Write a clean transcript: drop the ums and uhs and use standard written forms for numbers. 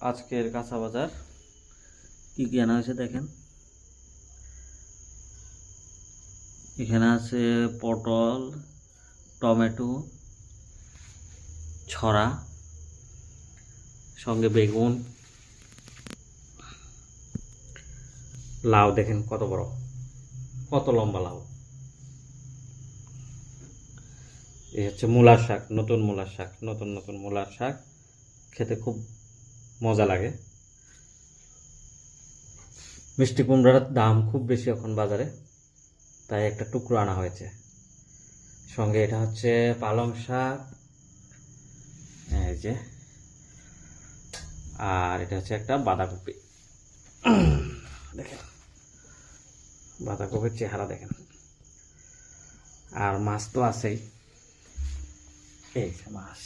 আজকের কাঁচা বাজার কি কি আনা হয়েছে দেখেন। এখানে আছে পটল, টমেটো, ছড়া, সঙ্গে বেগুন, লাউ দেখেন কত বড়, কত লম্বা লাউ। এই হচ্ছে মূলার শাক, নতুন মূলার শাক, নতুন নতুন মূলার শাক, খেতে খুব মজা লাগে। মিষ্টি কুমড়ার দাম খুব বেশি এখন বাজারে, তাই একটা টুকরো আনা হয়েছে। সঙ্গে এটা হচ্ছে পালং শাক, এই যে, আর এটা হচ্ছে একটা বাঁধাকপি। দেখেন বাঁধাকপির চেহারা দেখেন। আর মাছ তো আছেই, এই যে মাছ।